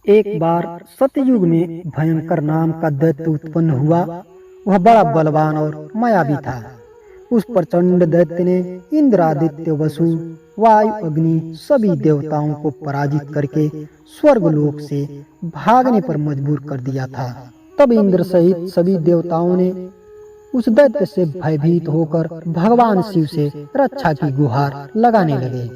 एक बार सतयुग में भयंकर नाम का दैत्य उत्पन्न हुआ। वह बड़ा बलवान और मायावी था। उस प्रचंड दैत्य ने इंद्र, आदित्य, वसु, वायु, अग्नि सभी देवताओं को पराजित करके स्वर्गलोक से भागने पर मजबूर कर दिया था। तब इंद्र सहित सभी देवताओं ने उस दैत्य से भयभीत होकर भगवान शिव से रक्षा की गुहार लगाने लगे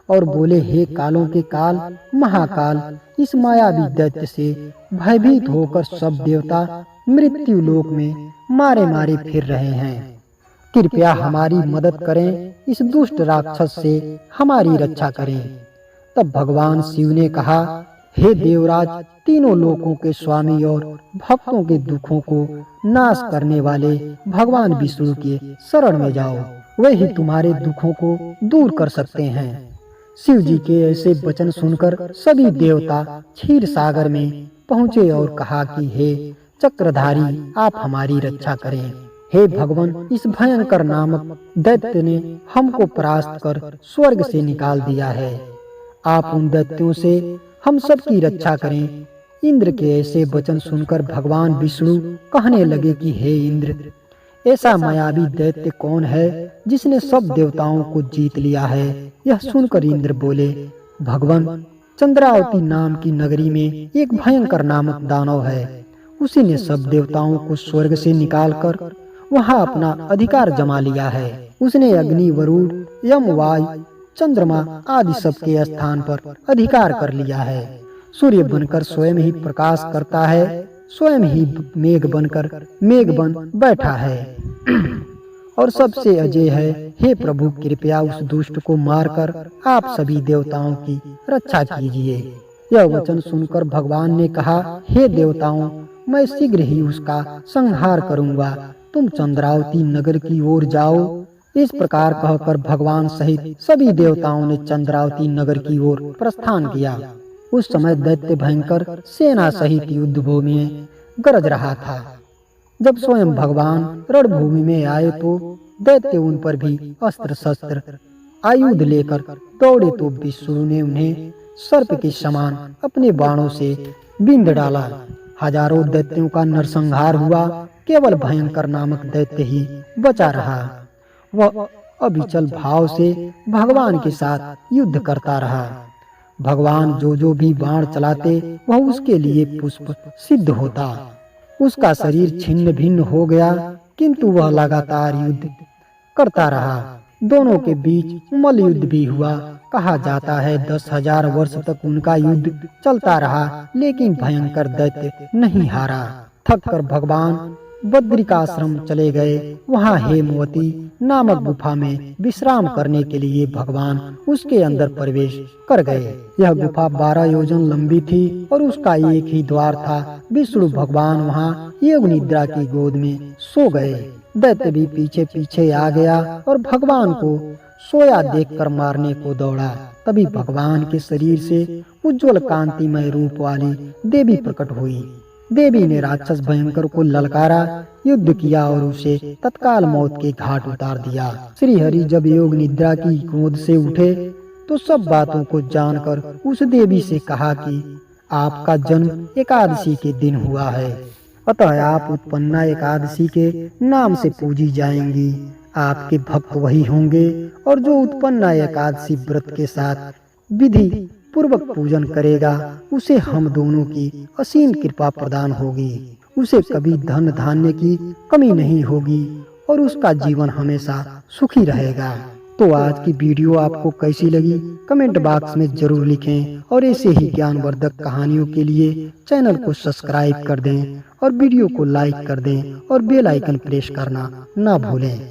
और बोले, हे कालों के काल, महाकाल, इस मायावी दैत्य से भयभीत होकर सब देवता मृत्यु लोक में मारे मारे फिर रहे हैं। कृपया हमारी मदद करें, इस दुष्ट राक्षस से हमारी रक्षा करें। तब भगवान शिव ने कहा, हे देवराज, तीनों लोकों के स्वामी और भक्तों के दुखों को नाश करने वाले भगवान विष्णु के शरण में जाओ। वे ही तुम्हारे दुखों को दूर कर सकते हैं। शिव जी के ऐसे वचन सुनकर सभी देवता क्षीर सागर में पहुँचे और कहा कि हे चक्रधारी, आप हमारी रक्षा करें। हे भगवान, इस भयंकर नामक दैत्य ने हमको परास्त कर स्वर्ग से निकाल दिया है। आप उन दैत्यों से हम सबकी रक्षा करें। इंद्र के ऐसे वचन सुनकर भगवान विष्णु कहने लगे कि हे इंद्र, ऐसा मायावी दैत्य कौन है जिसने सब देवताओं को जीत लिया है? यह सुनकर इंद्र बोले, भगवान, चंद्रावती नाम की नगरी में एक भयंकर नामक दानव है। उसी ने सब देवताओं को स्वर्ग से निकालकर वहां अपना अधिकार जमा लिया है। उसने अग्नि, वरुण, यम, वायु, चंद्रमा आदि सबके स्थान पर अधिकार कर लिया है। सूर्य बनकर स्वयं ही प्रकाश करता है, स्वयं ही मेघ बनकर मेघ बन बैठा है और सबसे अजय है। हे प्रभु, कृपया उस दुष्ट को मारकर आप सभी देवताओं की रक्षा कीजिए। यह वचन सुनकर भगवान ने कहा, हे देवताओं, मैं शीघ्र ही उसका संहार करूंगा। तुम चंद्रावती नगर की ओर जाओ। इस प्रकार कहकर भगवान सहित सभी देवताओं ने चंद्रावती नगर की ओर प्रस्थान किया। उस समय दैत्य भयंकर सेना सहित युद्ध भूमि में गरज रहा था। जब स्वयं भगवान रणभूमि में आए तो दैत्य उन पर भी अस्त्र शस्त्र आयुध लेकर दौड़े तो विष्णु ने उन्हें सर्प के समान अपने बाणों से बींध डाला। हजारों दैत्यों का नरसंहार हुआ। केवल भयंकर नामक दैत्य ही बचा रहा। वह अविचल भाव से भगवान के साथ युद्ध करता रहा। भगवान जो भी बाण चलाते वह उसके लिए पुष्प सिद्ध होता। उसका शरीर छिन्न भिन्न हो गया, किंतु वह लगातार युद्ध करता रहा। दोनों के बीच मल्ल युद्ध भी हुआ। कहा जाता है 10,000 वर्ष तक उनका युद्ध चलता रहा, लेकिन भयंकर दैत्य नहीं हारा। थक कर भगवान बद्रिकाश्रम चले गए। वहाँ हेमवती नामक गुफा में विश्राम करने के लिए भगवान उसके अंदर प्रवेश कर गए। यह गुफा 12 योजन लंबी थी और उसका एक ही द्वार था। विष्णु भगवान वहाँ योग निद्रा की गोद में सो गए। दैत्य भी पीछे पीछे आ गया और भगवान को सोया देखकर मारने को दौड़ा। तभी भगवान के शरीर से उज्जवल कांतिमय रूप वाली देवी प्रकट हुई। देवी ने राक्षस भयंकर को ललकारा, युद्ध किया और उसे तत्काल मौत के घाट उतार दिया। श्री हरि जब योग निद्रा की गोद से उठे तो सब बातों को जानकर उस देवी से कहा कि आपका जन्म एकादशी के दिन हुआ है, अतः आप उत्पन्ना एकादशी के नाम से पूजी जाएंगी। आपके भक्त वही होंगे और जो उत्पन्ना एकादशी व्रत के साथ विधि पूर्वक पूजन करेगा, उसे हम दोनों की असीम कृपा प्रदान होगी। उसे कभी धन धान्य की कमी नहीं होगी और उसका जीवन हमेशा सुखी रहेगा। तो आज की वीडियो आपको कैसी लगी कमेंट बॉक्स में जरूर लिखें और ऐसे ही ज्ञानवर्धक कहानियों के लिए चैनल को सब्सक्राइब कर दें और वीडियो को लाइक कर दें और बेल आइकन प्रेस करना ना भूलें।